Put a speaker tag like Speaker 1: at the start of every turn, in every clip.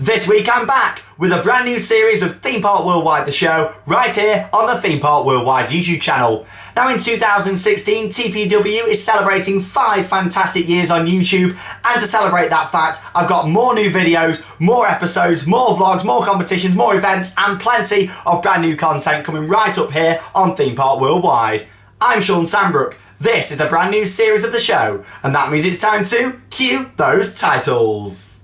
Speaker 1: This week I'm back with a brand new series of Theme Park Worldwide, the show, right here on the Theme Park Worldwide YouTube channel. Now in 2016, TPW is celebrating 5 fantastic years on YouTube, and to celebrate that fact, I've got more new videos, more episodes, more vlogs, more competitions, more events, and plenty of brand new content coming right up here on Theme Park Worldwide. I'm Shawn Sanbrooke. This is the brand new series of the show, and that means it's time to cue those titles.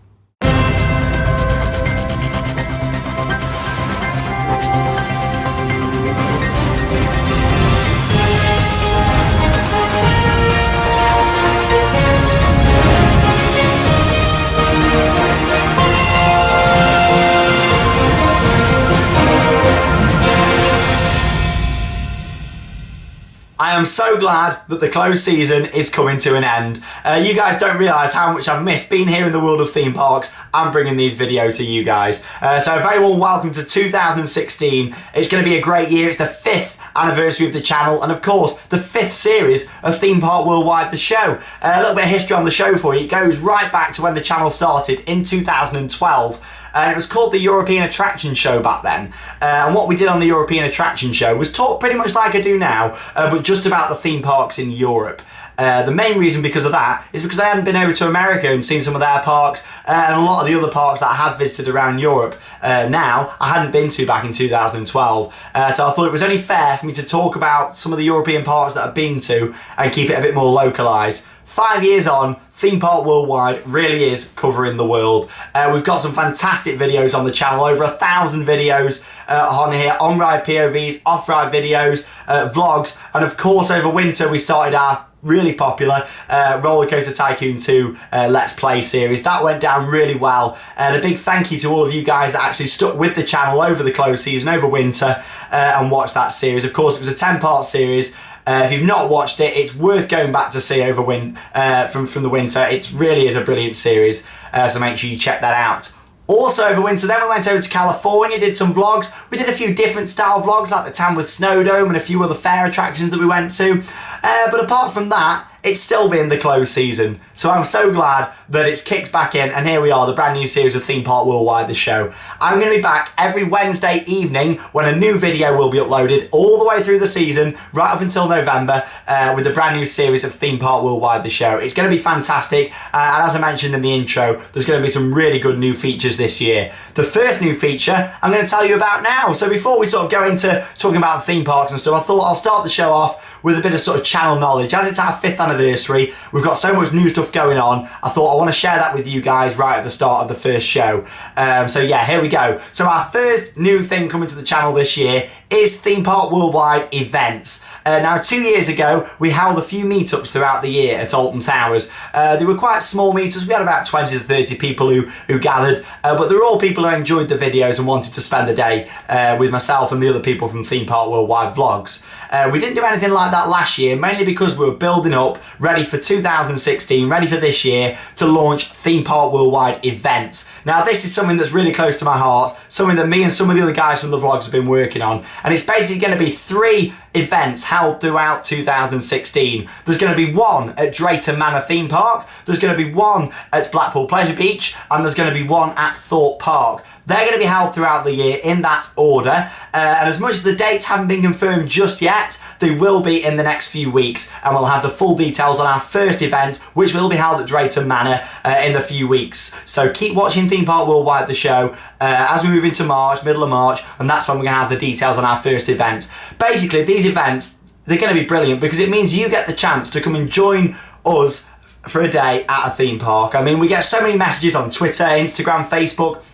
Speaker 1: I am so glad that the closed season is coming to an end. You guys don't realise how much I've missed being here in the world of theme parks and bringing these videos to you guys. So a very warm welcome to 2016. It's going to be a great year. It's the 5th anniversary of the channel, and of course the 5th series of Theme Park Worldwide, the show. A little bit of history on the show for you. It goes right back to when the channel started in 2012. And it was called the European Attraction Show back then. And what we did on the European Attraction Show was talk pretty much like I do now, but just about the theme parks in Europe. The main reason because of that is because I hadn't been over to America and seen some of their parks and a lot of the other parks that I have visited around Europe now I hadn't been to back in 2012. So I thought it was only fair for me to talk about some of the European parks that I've been to and keep it a bit more localised. 5 years on, Theme Park Worldwide really is covering the world. We've got some fantastic videos on the channel, over 1,000 videos on here, on-ride POVs, off-ride videos, vlogs, and of course over winter we started our really popular Roller Coaster Tycoon 2 Let's Play series. That went down really well, and a big thank you to all of you guys that actually stuck with the channel over the closed season, over winter, and watched that series. Of course, it was a 10-part series. If you've not watched it, it's worth going back to see over from the winter. It really is a brilliant series, so make sure you check that out. Also over winter then we went over to California, did some vlogs. We did a few different style vlogs like the Tamworth Snowdome and a few other fair attractions that we went to. But apart from that, it's still been the closed season. So I'm so glad that it's kicked back in, and here we are, the brand new series of Theme Park Worldwide, the show. I'm going to be back every Wednesday evening when a new video will be uploaded all the way through the season, right up until November, with the brand new series of Theme Park Worldwide, the show. It's going to be fantastic, and as I mentioned in the intro, there's going to be some really good new features this year. The first new feature I'm going to tell you about now. So before we sort of go into talking about the theme parks and stuff, I thought I'll start the show off with a bit of sort of channel knowledge. As it's our 5th anniversary, we've got so much new stuff going on, I thought I want to share that with you guys right at the start of the first show. So yeah, here we go. So our first new thing coming to the channel this year is Theme Park Worldwide Events. Now 2 years ago, we held a few meetups throughout the year at Alton Towers. They were quite small meetups. We had about 20 to 30 people who gathered, but they were all people who enjoyed the videos and wanted to spend the day with myself and the other people from Theme Park Worldwide Vlogs. We didn't do anything like that last year, mainly because we were building up, ready for 2016, ready for this year, to launch Theme Park Worldwide Events. Now this is something that's really close to my heart, something that me and some of the other guys from the vlogs have been working on, and it's basically going to be 3 events held throughout 2016. There's going to be one at Drayton Manor Theme Park, there's going to be one at Blackpool Pleasure Beach, and there's going to be one at Thorpe Park. They're going to be held throughout the year in that order, and as much as the dates haven't been confirmed just yet, they will be in the next few weeks, and we'll have the full details on our first event, which will be held at Drayton Manor in a few weeks. So keep watching Theme Park Worldwide, the show, as we move into March, middle of March, and that's when we're going to have the details on our first event. Basically, these events, they're going to be brilliant because it means you get the chance to come and join us for a day at a theme park. I mean, we get so many messages on Twitter, Instagram, Facebook,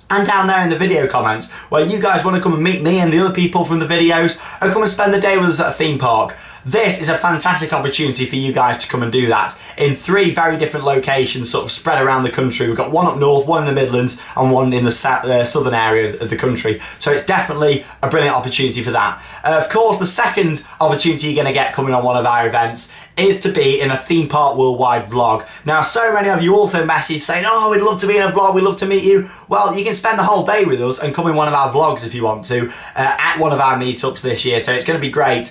Speaker 1: and down there in the video comments where you guys want to come and meet me and the other people from the videos and come and spend the day with us at a theme park. This is a fantastic opportunity for you guys to come and do that in 3 very different locations sort of spread around the country. We've got one up north, one in the Midlands, and one in the southern area of the country. So it's definitely a brilliant opportunity for that. Of course, the second opportunity you're going to get coming on one of our events is to be in a Theme Park Worldwide vlog. Now, so many of you also message saying, oh, we'd love to be in a vlog, we'd love to meet you. Well, you can spend the whole day with us and come in one of our vlogs if you want to, at one of our meetups this year. So it's going to be great.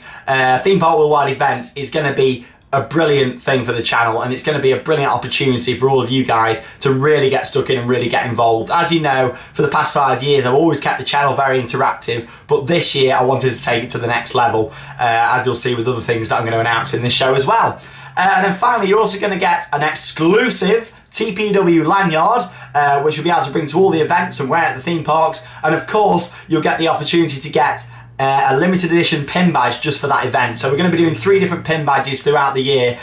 Speaker 1: Theme Park Worldwide Events is going to be a brilliant thing for the channel, and it's going to be a brilliant opportunity for all of you guys to really get stuck in and really get involved. As you know, for the past 5 years I've always kept the channel very interactive, but this year I wanted to take it to the next level, as you'll see with other things that I'm going to announce in this show as well. And then finally, you're also going to get an exclusive TPW lanyard, which you'll be able to bring to all the events and wear at the theme parks, and of course you'll get the opportunity to get a limited edition pin badge just for that event. So we're going to be doing 3 different pin badges throughout the year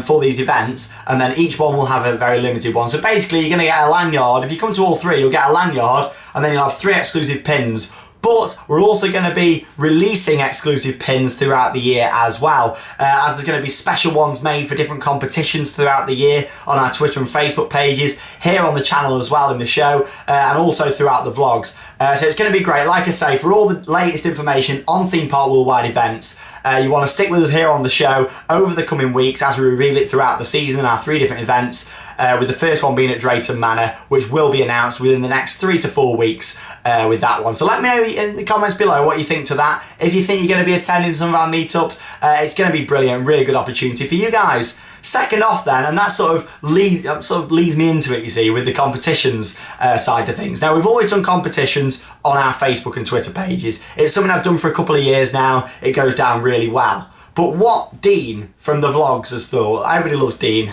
Speaker 1: for these events, and then each one will have a very limited one. So basically you're going to get a lanyard. If you come to all 3, you'll get a lanyard, and then you'll have 3 exclusive pins. But we're also going to be releasing exclusive pins throughout the year as well, as there's going to be special ones made for different competitions throughout the year on our Twitter and Facebook pages, here on the channel as well in the show, and also throughout the vlogs. So it's going to be great. Like I say, for all the latest information on Theme Park Worldwide events, you want to stick with us here on the show over the coming weeks as we reveal it throughout the season in our 3 different events, with the first one being at Drayton Manor, which will be announced within the next 3 to 4 weeks with that one. So let me know in the comments below what you think to that. If you think you're going to be attending some of our meetups, it's going to be brilliant, really good opportunity for you guys. Second off then, and that sort of leads me into it, you see, with the competitions side of things. Now, we've always done competitions on our Facebook and Twitter pages. It's something I've done for a couple of years now. It goes down really well. But what Dean from the vlogs has thought, everybody loves Dean,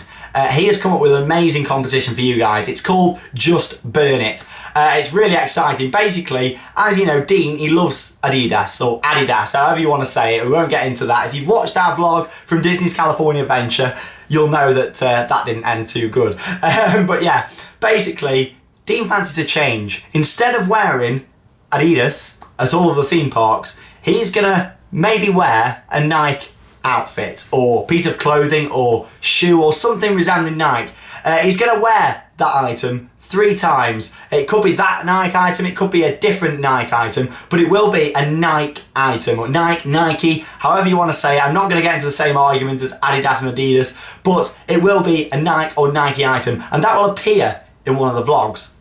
Speaker 1: he has come up with an amazing competition for you guys. It's called Just Burn It. It's really exciting. Basically, as you know, Dean, he loves Adidas, or Adidas, however you want to say it. We won't get into that. If you've watched our vlog from Disney's California Adventure, you'll know that that didn't end too good. But yeah, basically, Dean fancies a change. Instead of wearing Adidas at all of the theme parks, he's gonna maybe wear a Nike outfit or piece of clothing or shoe or something resembling Nike. He's gonna wear that item 3 times. It could be that Nike item, it could be a different Nike item, but it will be a Nike item, or Nike, however you want to say it. I'm not going to get into the same argument as Adidas and Adidas, but it will be a Nike or Nike item, and that will appear in one of the vlogs.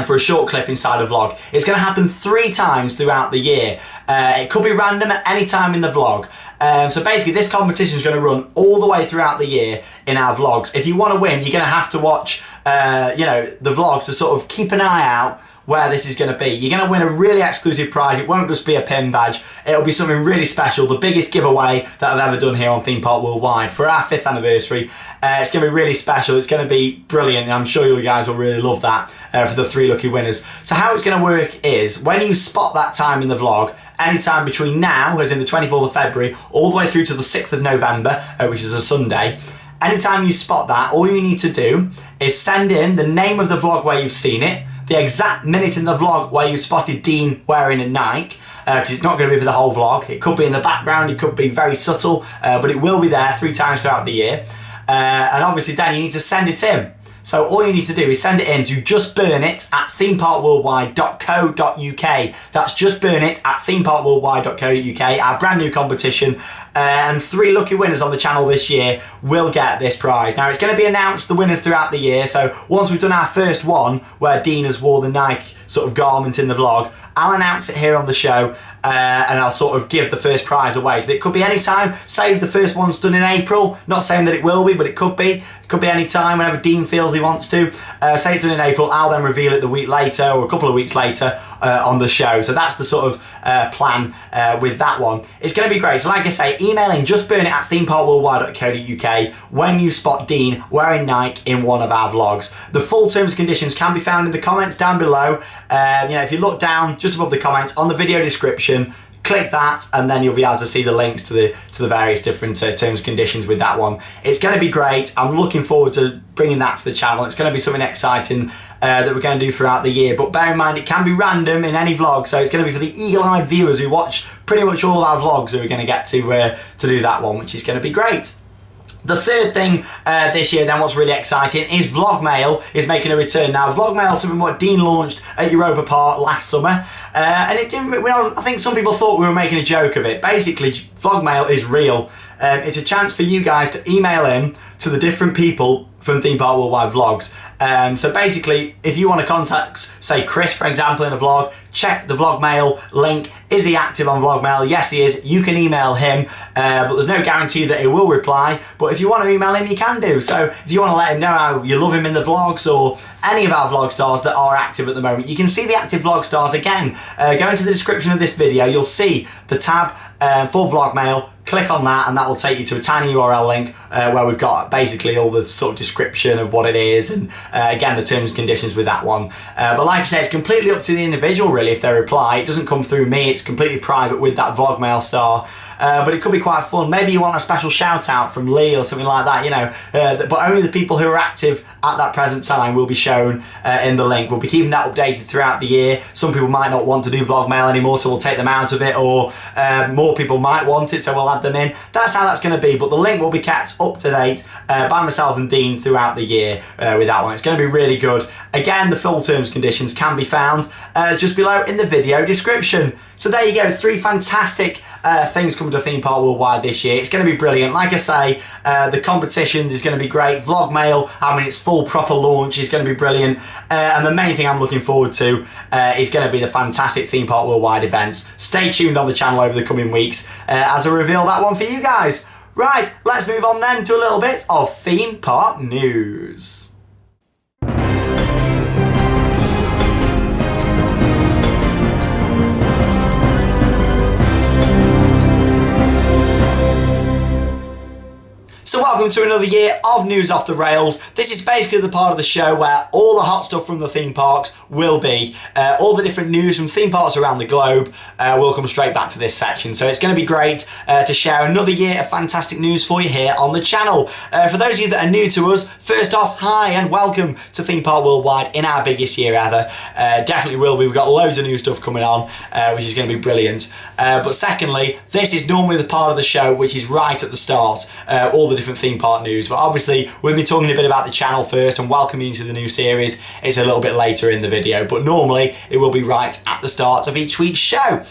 Speaker 1: For a short clip inside a vlog. It's going to happen 3 times throughout the year. It could be random at any time in the vlog. So basically this competition is going to run all the way throughout the year in our vlogs. If you want to win, you're going to have to watch the vlogs to sort of keep an eye out where this is going to be. You're going to win a really exclusive prize. It won't just be a pin badge. It'll be something really special, the biggest giveaway that I've ever done here on Theme Park Worldwide for our 5th anniversary. It's going to be really special. It's going to be brilliant, and I'm sure you guys will really love that for the 3 lucky winners. So how it's going to work is, when you spot that time in the vlog, anytime between now, as in the 24th of February, all the way through to the 6th of November, which is a Sunday, anytime you spot that, all you need to do is send in the name of the vlog where you've seen it, the exact minute in the vlog where you spotted Dean wearing a Nike, because it's not going to be for the whole vlog. It could be in the background, it could be very subtle, but it will be there 3 times throughout the year. And obviously then you need to send it in. So all you need to do is send it in to justburnit@themeparkworldwide.co.uk. That's justburnit@themeparkworldwide.co.uk, our brand new competition. And 3 lucky winners on the channel this year will get this prize. Now, it's going to be announced, the winners, throughout the year. So once we've done our first one, where Dean has wore the Nike sort of garment in the vlog, I'll announce it here on the show, and I'll sort of give the first prize away. So it could be any time. Say the first one's done in April. Not saying that it will be, but it could be. It could be any time, whenever Dean feels he wants to. Say it's done in April, I'll then reveal it the week later or a couple of weeks later on the show. So that's the sort of plan with that one. It's going to be great. So like I say, email in justburnit@themeparkworldwide.co.uk when you spot Dean wearing Nike in one of our vlogs. The full terms and conditions can be found in the comments down below. If you look down just above the comments on the video description, click that, and then you'll be able to see the links to the various different terms and conditions with that one. It's going to be great. I'm looking forward to bringing that to the channel. It's going to be something exciting that we're going to do throughout the year, but bear in mind it can be random in any vlog, so it's going to be for the eagle-eyed viewers who watch pretty much all of our vlogs who are going to get to do that one, which is going to be great. The third thing this year then, what's really exciting, is Vlogmail is making a return. Now, Vlogmail is something what Dean launched at Europa Park last summer, and it didn't. I think some people thought we were making a joke of it. Basically, Vlogmail is real. It's a chance for you guys to email in to the different people from Theme Park Worldwide Vlogs, So basically, if you want to contact, say, Chris, for example, in a vlog, check the vlog mail link. Is he active on vlog mail? Yes, he is. You can email him, but there's no guarantee that he will reply. But if you want to email him, you can do. So if you want to let him know how you love him in the vlogs, or any of our vlog stars that are active at the moment, you can see the active vlog stars again. Go into the description of this video. You'll see the tab for vlog mail. Click on that and that will take you to a tiny URL link where we've got basically all the sort of description of what it is, and again the terms and conditions with that one. But like I said, it's completely up to the individual really if they reply. It doesn't come through me, it's completely private with that vlogmail star. But it could be quite fun. Maybe you want a special shout out from Lee or something like that, you know, but only the people who are active at that present time will be shown in the link. We'll be keeping that updated throughout the year. Some people might not want to do vlog mail anymore, so we'll take them out of it, or more people might want it, so we'll add them in. That's how that's going to be, but the link will be kept up to date by myself and Dean throughout the year with that one. It's going to be really good. Again, the full terms and conditions can be found just below in the video description. So there you go, 3 fantastic things coming to Theme Park Worldwide this year. It's going to be brilliant. Like I say, the competitions is going to be great. Vlog mail, having its full proper launch is going to be brilliant. And the main thing I'm looking forward to is going to be the fantastic Theme Park Worldwide events. Stay tuned on the channel over the coming weeks as I reveal that one for you guys. Right, let's move on then to a little bit of theme park news. So welcome to another year of News Off the Rails. This is basically the part of the show where all the hot stuff from the theme parks will be. All the different news from theme parks around the globe will come straight back to this section. So it's going to be great to share another year of fantastic news for you here on the channel. For those of you that are new to us, first off, hi and welcome to Theme Park Worldwide in our biggest year ever. Definitely will be. We've got loads of new stuff coming on, which is going to be brilliant. But secondly, this is normally the part of the show which is right at the start. All the different theme park news, but obviously we'll be talking a bit about the channel first and welcoming you to the new series. It's a little bit later in the video, but normally it will be right at the start of each week's show.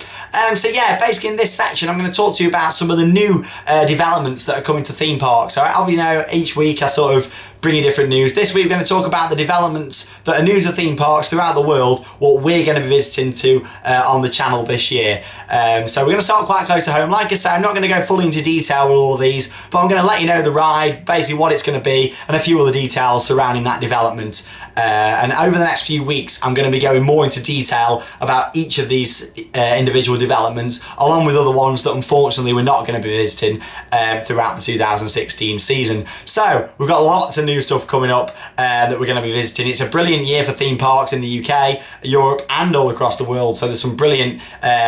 Speaker 1: So yeah, basically in this section I'm going to talk to you about some of the new developments that are coming to theme parks. So obviously, you know, each week I sort of bring you different news. This week we're going to talk about the developments that are new to theme parks throughout the world, what we're going to be visiting to on the channel this year. So we're going to start quite close to home. Like I said, I'm not going to go fully into detail with all of these, but I'm going to let you know the ride, basically what it's going to be, and a few other details surrounding that development. And over the next few weeks, I'm going to be going more into detail about each of these individual developments, along with other ones that unfortunately we're not going to be visiting throughout the 2016 season. So we've got lots of new stuff coming up that we're going to be visiting. It's a brilliant year for theme parks in the UK, Europe, and all across the world. So there's some brilliant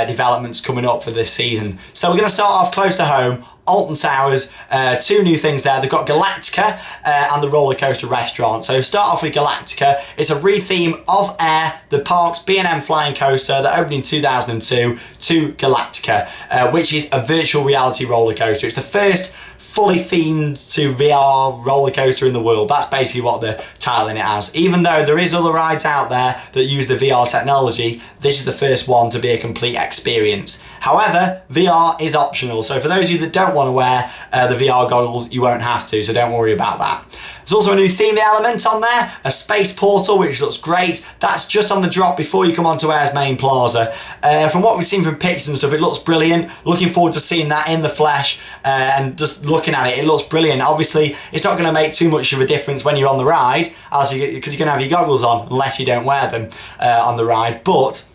Speaker 1: developments coming up for this season. So we're going to start off close to home. Alton Towers, 2 new things there. They've got Galactica and the roller coaster restaurant. So start off with Galactica. It's a re-theme of Air, the park's B&M flying coaster that opened in 2002, to Galactica, which is a virtual reality roller coaster. It's the first fully themed to VR roller coaster in the world. That's basically what they're titling it as. Even though there is other rides out there that use the VR technology, this is the first one to be a complete experience. However, VR is optional. So for those of you that don't want to wear the VR goggles, you won't have to, so don't worry about that. There's also a new theming element on there, a space portal, which looks great. That's just on the drop before you come onto Air's main plaza. From what we've seen from pictures and stuff, it looks brilliant. Looking forward to seeing that in the flesh and just looking at it, it looks brilliant. Obviously, it's not going to make too much of a difference when you're on the ride, because you're going to have your goggles on, unless you don't wear them on the ride. But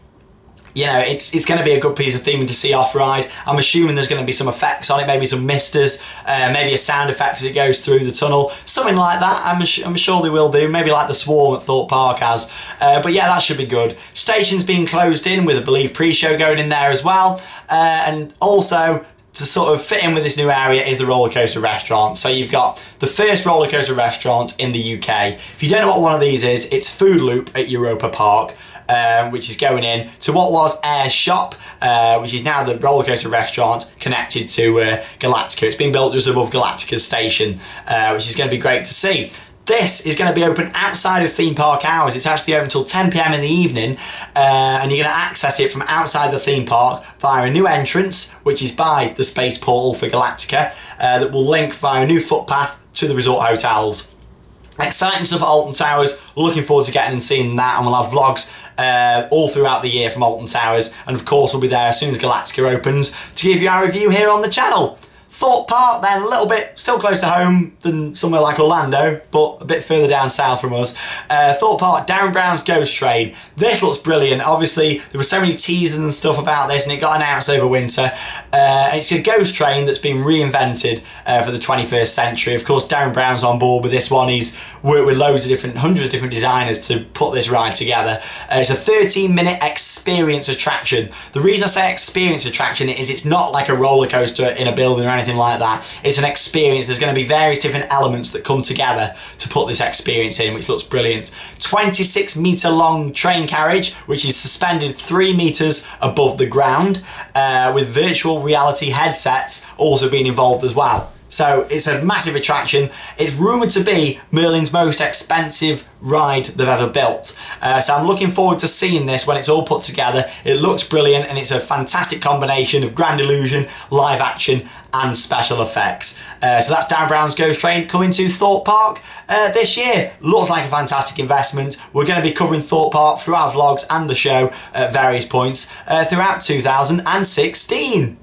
Speaker 1: you know, it's going to be a good piece of theming to see off-ride. I'm assuming there's going to be some effects on it, maybe some misters, maybe a sound effect as it goes through the tunnel, something like that. I'm sure they will do, maybe like the Swarm at Thorpe Park has. But yeah, that should be good. Station's being closed in with, I believe, pre-show going in there as well. And also, to sort of fit in with this new area is the roller coaster restaurant. So you've got the first roller coaster restaurant in the UK. If you don't know what one of these is, it's Food Loop at Europa Park. Which is going in to what was Air's shop, which is now the roller coaster restaurant connected to Galactica. It's been built just above Galactica's station, which is going to be great to see. This is going to be open outside of theme park hours. It's actually open until 10 PM in the evening, and you're going to access it from outside the theme park via a new entrance, which is by the space portal for Galactica, that will link via a new footpath to the resort hotels. Exciting stuff at Alton Towers. Looking forward to getting and seeing that, and we'll have vlogs all throughout the year from Alton Towers, and of course we'll be there as soon as Galactica opens to give you our review here on the channel. Thorpe Park then, a little bit still close to home than somewhere like Orlando, but a bit further down south from us. Thorpe Park, Darren Brown's Ghost Train. This looks brilliant. Obviously there were so many teasers and stuff about this, and it got announced over winter. It's a ghost train that's been reinvented for the 21st century. Of course Darren Brown's on board with this one. He's worked with hundreds of different designers to put this ride together. It's a 13-minute experience attraction. The reason I say experience attraction is it's not like a roller coaster in a building or anything like that. It's an experience. There's going to be various different elements that come together to put this experience in, which looks brilliant. 26-metre long train carriage, which is suspended 3 metres above the ground, with virtual reality headsets also being involved as well. So it's a massive attraction. It's rumoured to be Merlin's most expensive ride they've ever built. So I'm looking forward to seeing this when it's all put together. It looks brilliant, and it's a fantastic combination of grand illusion, live action and special effects. So that's Darren Brown's Ghost Train coming to Thorpe Park this year. Looks like a fantastic investment. We're going to be covering Thorpe Park through our vlogs and the show at various points throughout 2016.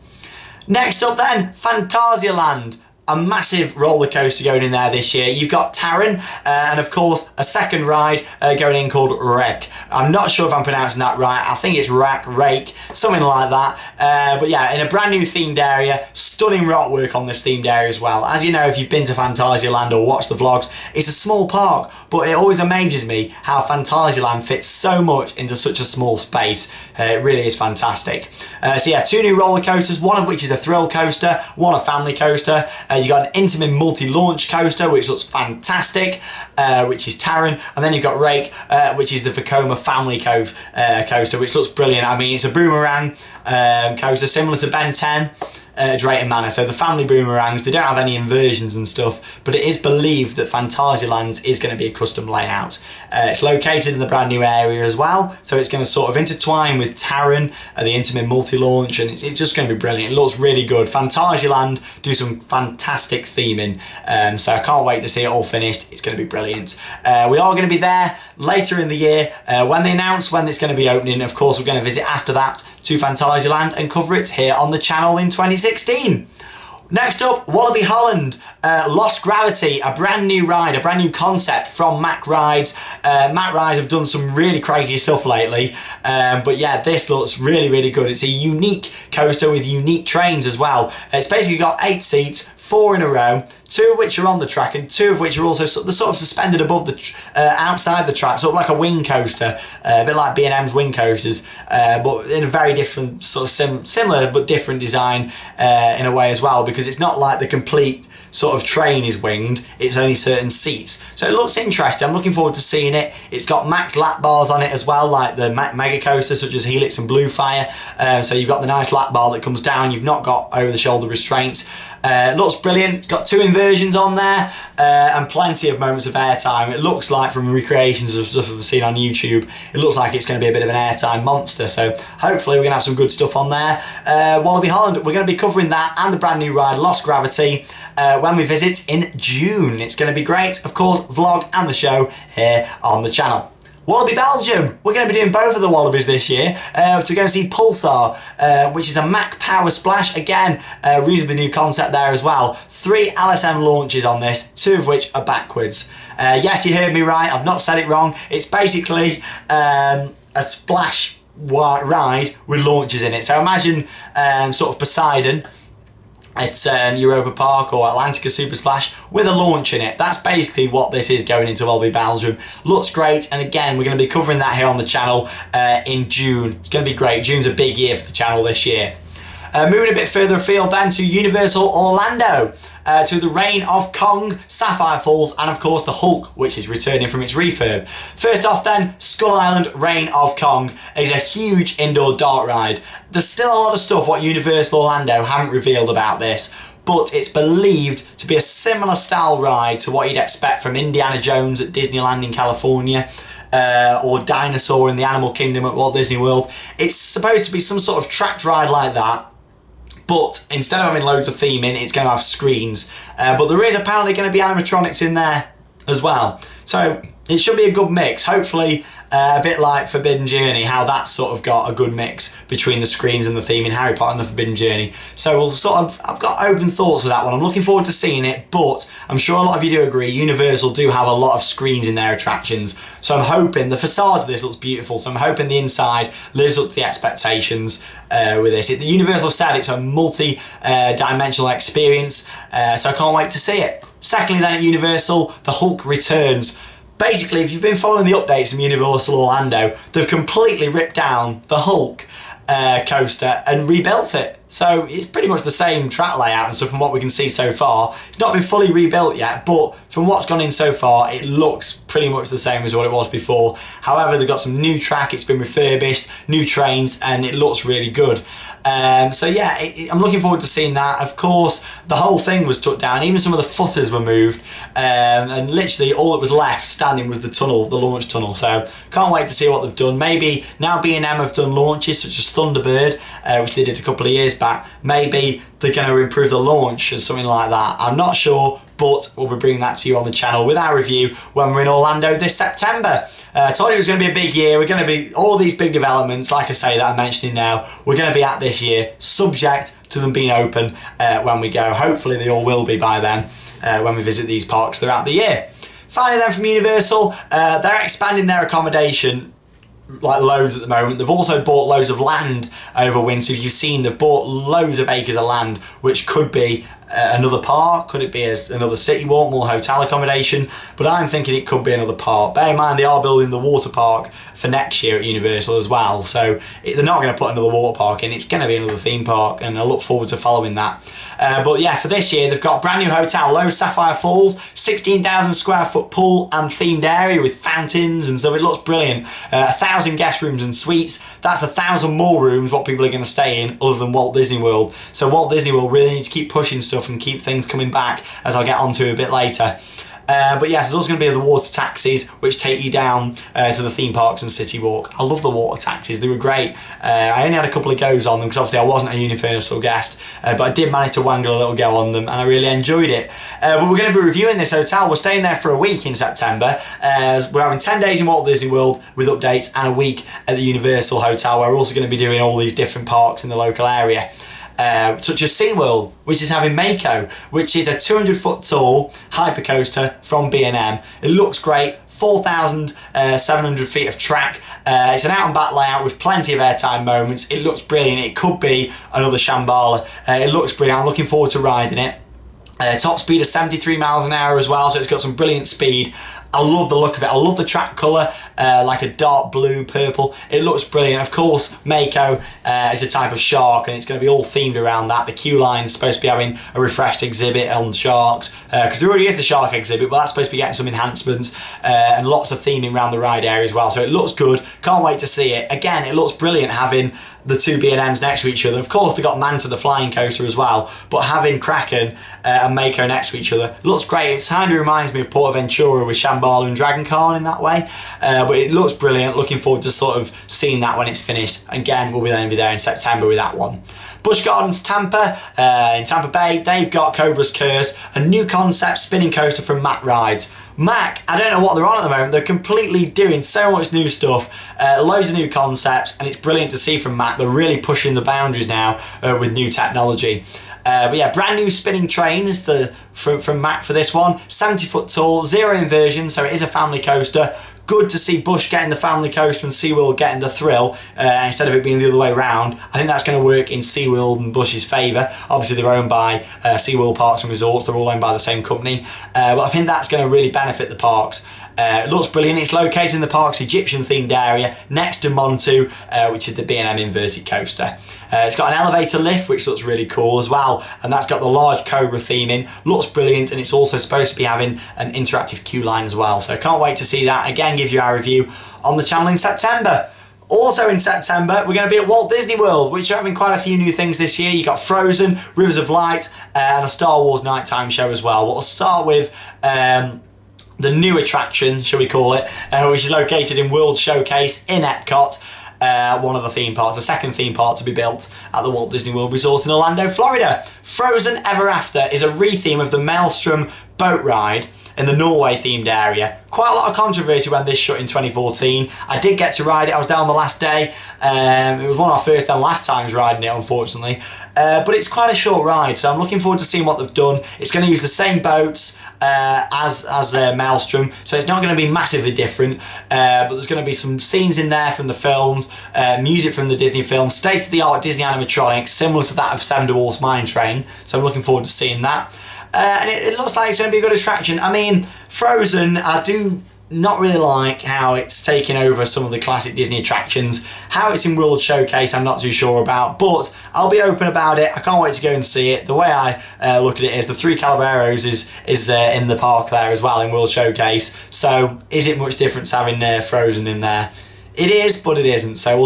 Speaker 1: Next up then, Phantasialand. A massive roller coaster going in there this year. You've got Taron and of course a second ride going in called Wreck. I'm not sure if I'm pronouncing that right. I think it's Rake, something like that. But yeah, in a brand new themed area. Stunning rock work on this themed area as well. As you know, if you've been to Phantasialand or watched the vlogs, it's a small park, but it always amazes me how Phantasialand fits so much into such a small space. It really is fantastic. So yeah, 2 new roller coasters, one of which is a thrill coaster, one a family coaster. You've got an Intamin multi-launch coaster, which looks fantastic, which is Taron, and then you've got Rake, which is the Vekoma family coaster, which looks brilliant. I mean, it's a boomerang coaster similar to Ben 10. Drayton Manor. So the family boomerangs, they don't have any inversions and stuff, but it is believed that Phantasialand is going to be a custom layout. It's located in the brand new area as well, so it's going to sort of intertwine with Taron, the Intamin multi-launch, and it's just going to be brilliant. It looks really good. Phantasialand do some fantastic theming, so I can't wait to see it all finished. It's going to be brilliant. We are going to be there later in the year when they announce when it's going to be opening. Of course, we're going to visit after that to Phantasialand and cover it here on the channel in 2016. Next up, Wallaby Holland, Lost Gravity, a brand new ride, a brand new concept from Mack Rides. Mack Rides have done some really crazy stuff lately, but yeah, this looks really, really good. It's a unique coaster with unique trains as well. It's basically got 8 seats, 4 in a row, 2 of which are on the track and 2 of which are also sort of suspended above the outside the track, sort of like a wing coaster, a bit like B&M's wing coasters, but in a very different, sort of similar but different design in a way as well, because it's not like the complete sort of train is winged, it's only certain seats. So it looks interesting. I'm looking forward to seeing it. It's got max lap bars on it as well, like the mega coasters such as Helix and Blue Fire. So you've got the nice lap bar that comes down. You've not got over the shoulder restraints. Looks brilliant. It's got 2 inversions on there and plenty of moments of airtime. It looks like, from recreations of stuff I've seen on YouTube, it looks like it's going to be a bit of an airtime monster. So hopefully we're going to have some good stuff on there. Wallaby Holland, we're going to be covering that and the brand new ride Lost Gravity when we visit in June. It's going to be great. Of course, vlog and the show here on the channel. Wallaby Belgium, we're going to be doing both of the Wallabies this year to go and see Pulsar, which is a Mack Power Splash. Again, reasonably new concept there as well. 3 LSM launches on this, 2 of which are backwards. Yes, you heard me right, I've not said it wrong. It's basically a splash ride with launches in it. So imagine sort of Poseidon at Europa Park or Atlantica Super Splash with a launch in it. That's basically what this is going into Wallaby Belgium. Looks great, and again, we're going to be covering that here on the channel in June. It's going to be great. June's a big year for the channel this year. Moving a bit further afield then to Universal Orlando, to the Reign of Kong, Sapphire Falls, and of course the Hulk, which is returning from its refurb. First off then, Skull Island Reign of Kong is a huge indoor dart ride. There's still a lot of stuff what Universal Orlando haven't revealed about this, but it's believed to be a similar style ride to what you'd expect from Indiana Jones at Disneyland in California, or Dinosaur in the Animal Kingdom at Walt Disney World. It's supposed to be some sort of tracked ride like that, but instead of having loads of theming, it's going to have screens. But there is apparently going to be animatronics in there as well. So it should be a good mix. Hopefully a bit like Forbidden Journey, how that's sort of got a good mix between the screens and the theme in Harry Potter and the Forbidden Journey. So we'll sort of, I've got open thoughts with that one. I'm looking forward to seeing it, but I'm sure a lot of you do agree, Universal do have a lot of screens in their attractions. So I'm hoping, the facade of this looks beautiful, so I'm hoping the inside lives up to the expectations with this. The Universal said it's a multi-dimensional experience, so I can't wait to see it. Secondly then at Universal, the Hulk returns. Basically, if you've been following the updates from Universal Orlando, they've completely ripped down the Hulk coaster and rebuilt it. So it's pretty much the same track layout and stuff from what we can see so far. It's not been fully rebuilt yet, but from what's gone in so far, it looks pretty much the same as what it was before. However, they've got some new track, it's been refurbished, new trains, and it looks really good. So yeah, I'm looking forward to seeing that. Of course, the whole thing was took down, even some of the footers were moved, and literally all that was left standing was the tunnel, the launch tunnel. So can't wait to see what they've done. Maybe now B&M have done launches such as Thunderbird, which they did a couple of years back, maybe they're going to improve the launch or something like that. I'm not sure, but we'll be bringing that to you on the channel with our review when we're in Orlando this September. I told you it was going to be a big year. We're going to be, all these big developments, like I say, that I'm mentioning now, we're going to be at this year, subject to them being open when we go. Hopefully they all will be by then when we visit these parks throughout the year. Finally then from Universal, they're expanding their accommodation like loads at the moment. They've also bought loads of land over winter. You've seen they've bought loads of acres of land, which could be another park, could it be another city walk, more hotel accommodation, but I'm thinking it could be another park. Bear in mind they are building the water park for next year at Universal as well, so they're not going to put another water park in, it's going to be another theme park, and I look forward to following that. But yeah, for this year they've got a brand new hotel, Low Sapphire Falls, 16,000 square foot pool and themed area with fountains and stuff. It looks brilliant. 1,000 guest rooms and suites. That's 1,000 more rooms what people are going to stay in other than Walt Disney World. So Walt Disney World really needs to keep pushing stuff and keep things coming back, as I'll get onto a bit later. But yes, there's also going to be the water taxis which take you down to the theme parks and City Walk. I love the water taxis, they were great. I only had a couple of goes on them because obviously I wasn't a Universal guest, but I did manage to wangle a little go on them and I really enjoyed it. But we're going to be reviewing this hotel. We're staying there for a week in September. We're having 10 days in Walt Disney World with updates and a week at the Universal Hotel, where we're also going to be doing all these different parks in the local area. Such as SeaWorld, which is having Mako, which is a 200-foot tall hypercoaster from B&M. It looks great, 4,700 feet of track. It's an out and back layout with plenty of airtime moments. It looks brilliant. It could be another Shambhala. It looks brilliant. I'm looking forward to riding it. Top speed of 73 miles an hour as well, so it's got some brilliant speed. I love the look of it. I love the track colour, like a dark blue, purple. It looks brilliant. Of course, Mako is a type of shark, and it's going to be all themed around that. The queue line is supposed to be having a refreshed exhibit on sharks, because there already is the shark exhibit, but that's supposed to be getting some enhancements and lots of theming around the ride area as well. So it looks good. Can't wait to see it. Again, it looks brilliant having the two B&Ms next to each other. Of course, they've got Manta the flying coaster as well, but having Kraken and Mako next to each other looks great. It kind of reminds me of Portaventura with Shambhala and Dragon Khan in that way, but it looks brilliant. Looking forward to sort of seeing that when it's finished. Again, we'll then be there in September with that one. Busch Gardens Tampa, in Tampa Bay, they've got Cobra's Curse, a new concept spinning coaster from Mack Rides. Mack, I don't know what they're on at the moment. They're completely doing so much new stuff, loads of new concepts, and it's brilliant to see from Mack. They're really pushing the boundaries now with new technology. But yeah, brand new spinning trains from Mack for this one. 70-foot tall, zero inversion, so it is a family coaster. Good to see Busch getting the family coaster and SeaWorld getting the thrill instead of it being the other way around. I think that's going to work in SeaWorld and Busch's favour. Obviously they're owned by SeaWorld Parks and Resorts, they're all owned by the same company, but I think that's going to really benefit the parks. It looks brilliant. It's located in the park's Egyptian themed area next to Montu, which is the B&M inverted coaster. It's got an elevator lift which looks really cool as well, and that's got the large Cobra theming. Looks brilliant, and it's also supposed to be having an interactive queue line as well, so can't wait to see that. Again, give you our review on the channel in September. Also in September, we're going to be at Walt Disney World, which are having quite a few new things this year. You've got Frozen, Rivers of Light, and a Star Wars nighttime show as well. We'll start with the new attraction, shall we call it, which is located in World Showcase in Epcot, one of the theme parks, the second theme park to be built at the Walt Disney World Resort in Orlando, Florida. Frozen Ever After is a retheme of the Maelstrom boat ride in the Norway themed area. quite a lot of controversy when this shut in 2014. I did get to ride it. I was there on the last day. It was one of our first and last times riding it, unfortunately. But it's quite a short ride, so I'm looking forward to seeing what they've done. It's going to use the same boats as Maelstrom, so it's not going to be massively different, but there's going to be some scenes in there from the films, music from the Disney films, state-of-the-art Disney animatronics, similar to that of Seven Dwarfs Mine Train, so I'm looking forward to seeing that. And it looks like it's going to be a good attraction. I mean, Frozen, I do not really like how it's taken over some of the classic Disney attractions. How it's in World Showcase, I'm not too sure about, but I'll be open about it. I can't wait to go and see it. The way I look at it is the Three Calaveros is in the park there as well in World Showcase. So is it much difference having Frozen in there? It is, but it isn't. So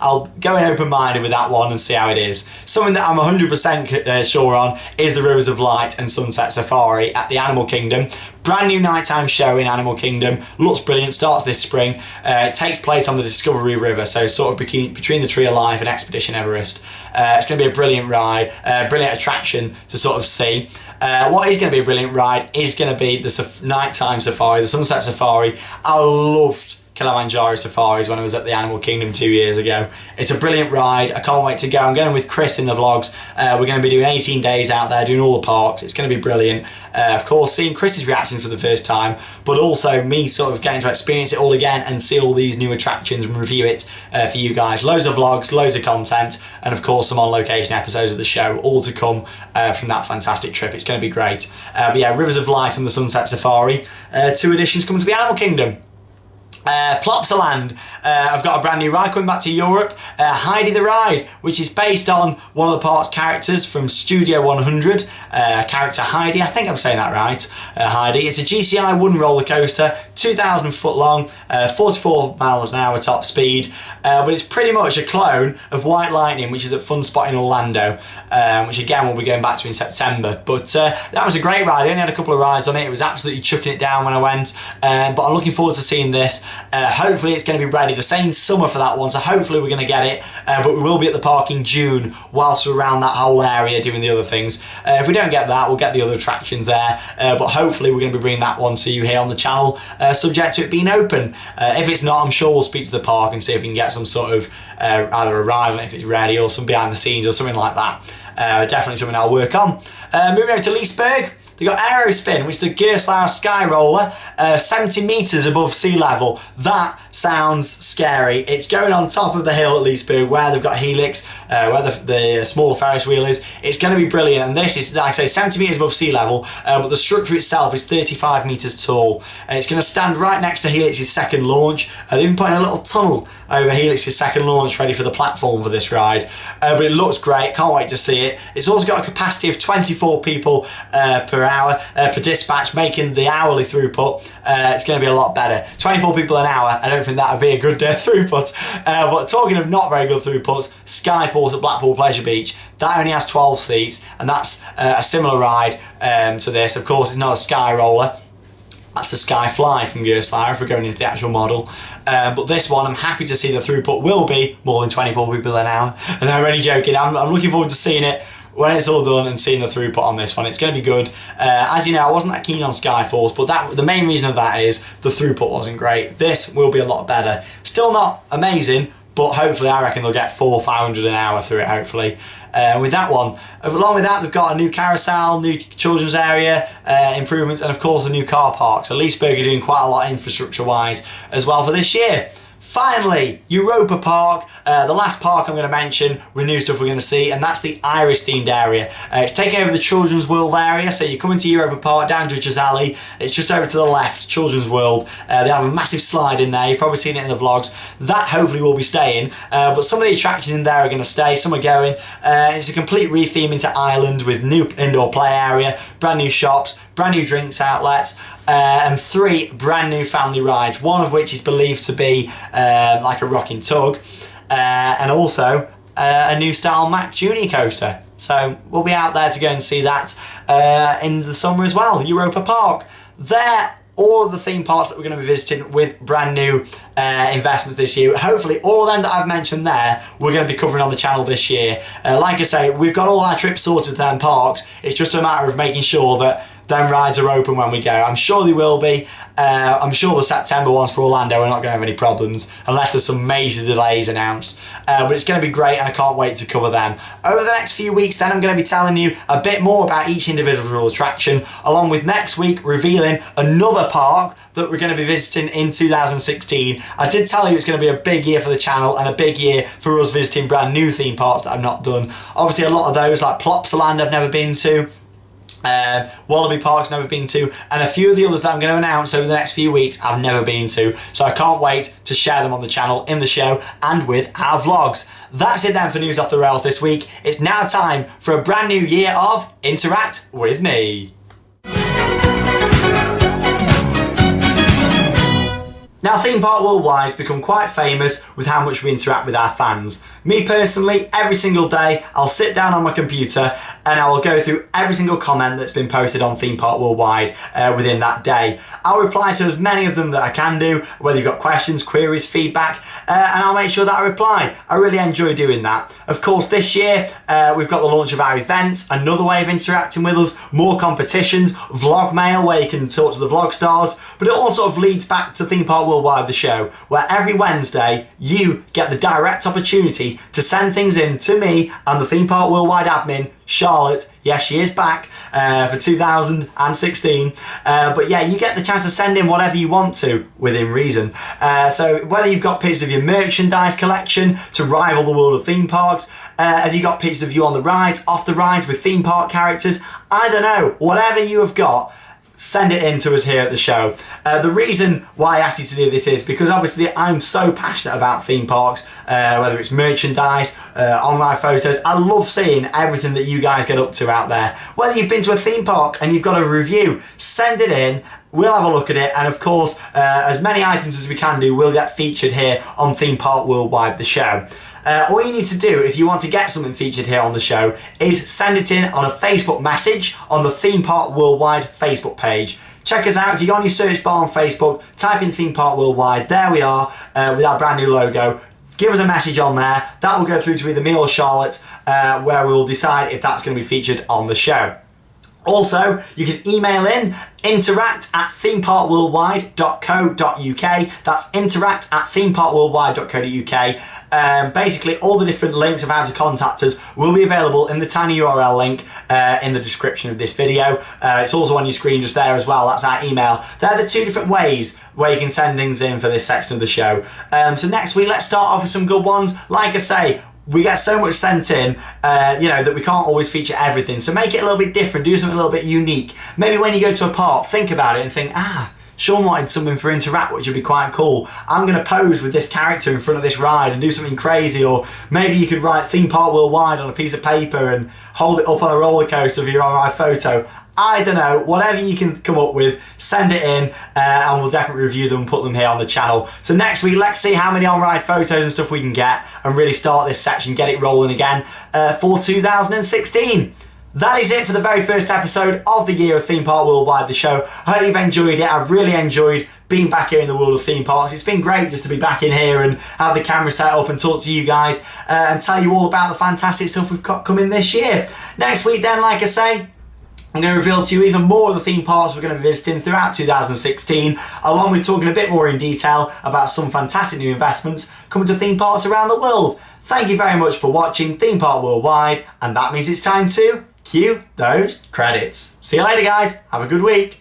Speaker 1: I'll go in open-minded with that one and see how it is. Something that I'm 100% sure on is the Rivers of Light and Sunset Safari at the Animal Kingdom. Brand new nighttime show in Animal Kingdom. Looks brilliant, starts this spring. It takes place on the Discovery River, so sort of between the Tree of Life and Expedition Everest. It's going to be a brilliant ride, brilliant attraction to sort of see. What is going to be a brilliant ride is going to be the nighttime safari, the Sunset Safari. I loved Kilimanjaro safaris when I was at the Animal Kingdom 2 years ago. It's a brilliant ride. I can't wait to go. I'm going with Chris in the vlogs. We're going to be doing 18 days out there, doing all the parks. It's going to be brilliant. Of course, seeing Chris's reaction for the first time, but also me sort of getting to experience it all again and see all these new attractions and review it for you guys. Loads of vlogs, loads of content, and of course some on-location episodes of the show, all to come from that fantastic trip. It's going to be great. But yeah, Rivers of Light and the Sunset Safari. 2 additions coming to the Animal Kingdom. Plopsaland, I've got a brand new ride coming back to Europe, Heidi the Ride, which is based on one of the park's characters from Studio 100, character Heidi, I think I'm saying that right, Heidi. It's a GCI wooden roller coaster, 2,000 foot long, 44 miles an hour top speed, but it's pretty much a clone of White Lightning, which is at Fun Spot in Orlando, which again we'll be going back to in September. But that was a great ride. I only had a couple of rides on it. It was absolutely chucking it down when I went, but I'm looking forward to seeing this. Hopefully it's going to be ready. They're saying summer for that one, so hopefully we're going to get it, but we will be at the park in June whilst we're around that whole area doing the other things. If we don't get that, we'll get the other attractions there, but hopefully we're going to be bringing that one to you here on the channel, subject to it being open. If it's not, I'm sure we'll speak to the park and see if we can get some sort of either a ride on it if it's ready, or some behind the scenes or something like that. Definitely something I'll work on. Moving over to Leesburg, they've got Aerospin, which is the Gerstlauer Sky Roller, 70 metres above sea level. That sounds scary. It's going on top of the hill at Leesburg where they've got Helix, where the smaller Ferris wheel is. It's going to be brilliant, and this is, like I say, 70 metres above sea level, but the structure itself is 35 metres tall. It's going to stand right next to Helix's second launch. They've even put in a little tunnel over Helix's second launch ready for the platform for this ride, but it looks great. Can't wait to see it. It's also got a capacity of 24 people per hour per dispatch, making the hourly throughput it's going to be a lot better. 24 people an hour, I don't think that would be a good throughput, but talking of not very good throughputs, Skyforce at Blackpool Pleasure Beach, that only has 12 seats, and that's a similar ride to this. Of course, it's not a Sky Roller, that's a Skyfly from Gerstlauer if we're going into the actual model. But this one, I'm happy to see the throughput will be more than 24 people an hour. And I'm only joking, I'm looking forward to seeing it when it's all done and seeing the throughput on this one. It's going to be good. As you know, I wasn't that keen on Skyforce, but the main reason of that is the throughput wasn't great. This will be a lot better. Still not amazing, but hopefully I reckon they'll get 400-500 an hour through it, hopefully. With that one. Along with that, they've got a new carousel, new children's area improvements, and of course a new car park. So Leesburg are doing quite a lot infrastructure-wise as well for this year. Finally, Europa Park, the last park I'm going to mention with new stuff we're going to see, and that's the Irish themed area. It's taking over the Children's World area, so you come into Europa Park, down Judge's Alley, it's just over to the left, Children's World. They have a massive slide in there, you've probably seen it in the vlogs. That hopefully will be staying, but some of the attractions in there are going to stay, some are going. It's a complete retheming to Ireland with new indoor play area, brand new shops, brand new drinks outlets, and 3 brand new family rides, one of which is believed to be like a rocking tug, and also a new style Mack Junior coaster. So we'll be out there to go and see that in the summer as well. Europa Park. They're all of the theme parks that we're going to be visiting with brand new investments this year. Hopefully all of them that I've mentioned there we're going to be covering on the channel this year. Like I say, we've got all our trips sorted to them parks. It's just a matter of making sure that them rides are open when we go. I'm sure they will be. I'm sure the September ones for Orlando are not going to have any problems unless there's some major delays announced. But it's going to be great and I can't wait to cover them. Over the next few weeks then I'm going to be telling you a bit more about each individual attraction, along with next week revealing another park that we're going to be visiting in 2016. I did tell you it's going to be a big year for the channel and a big year for us visiting brand new theme parks that I've not done. Obviously a lot of those like Plopsaland I've never been to, Wallaby Park's never been to, and a few of the others that I'm going to announce over the next few weeks I've never been to, so I can't wait to share them on the channel, in the show and with our vlogs. That's it then for News Off the Rails this week. It's now time for a brand new year of Interact With Me. Now, Theme Park Worldwide has become quite famous with how much we interact with our fans. Me personally, every single day, I'll sit down on my computer and I will go through every single comment that's been posted on Theme Park Worldwide within that day. I'll reply to as many of them that I can do, whether you've got questions, queries, feedback, and I'll make sure that I reply. I really enjoy doing that. Of course, this year, we've got the launch of our events, another way of interacting with us, more competitions, vlog mail where you can talk to the vlog stars, but it all sort of leads back to Theme Park Worldwide, the show, where every Wednesday you get the direct opportunity to send things in to me and the Theme Park Worldwide admin, Charlotte. Yes, she is back for 2016. But yeah, you get the chance to send in whatever you want to, within reason. So whether you've got pictures of your merchandise collection to rival the world of theme parks, have you got pictures of you on the rides, off the rides with theme park characters, I don't know, whatever you have got, send it in to us here at the show. The reason why I asked you to do this is because obviously I'm so passionate about theme parks, whether it's merchandise, online photos. I love seeing everything that you guys get up to out there. Whether you've been to a theme park and you've got a review, send it in. We'll have a look at it, and of course, as many items as we can do will get featured here on Theme Park Worldwide, the show. All you need to do if you want to get something featured here on the show is send it in on a Facebook message on the Theme Park Worldwide Facebook page. Check us out. If you go on your search bar on Facebook, type in Theme Park Worldwide, there we are with our brand new logo. Give us a message on there. That will go through to either me or Charlotte, where we will decide if that's going to be featured on the show. Also, you can email in interact@themeparkworldwide.co.uk. That's interact@themeparkworldwide.co.uk. Basically, all the different links of how to contact us will be available in the tiny URL link in the description of this video. It's also on your screen just there as well. That's our email. They're the two different ways where you can send things in for this section of the show. So next week, let's start off with some good ones. Like I say, we get so much sent in, that we can't always feature everything. So make it a little bit different, do something a little bit unique. Maybe when you go to a park, think about it and think, Shawn wanted something for Interact, which would be quite cool. I'm going to pose with this character in front of this ride and do something crazy. Or maybe you could write Theme Park Worldwide on a piece of paper and hold it up on a roller coaster for your on-ride photo. I don't know, whatever you can come up with, send it in and we'll definitely review them and put them here on the channel. So next week, let's see how many on-ride photos and stuff we can get and really start this section, get it rolling again for 2016. That is it for the very first episode of the year of Theme Park Worldwide, the show. I hope you've enjoyed it. I've really enjoyed being back here in the world of theme parks. It's been great just to be back in here and have the camera set up and talk to you guys and tell you all about the fantastic stuff we've got coming this year. Next week then, like I say, I'm going to reveal to you even more of the theme parks we're going to be visiting throughout 2016, along with talking a bit more in detail about some fantastic new investments coming to theme parks around the world. Thank you very much for watching Theme Park Worldwide, and that means it's time to cue those credits. See you later, guys. Have a good week.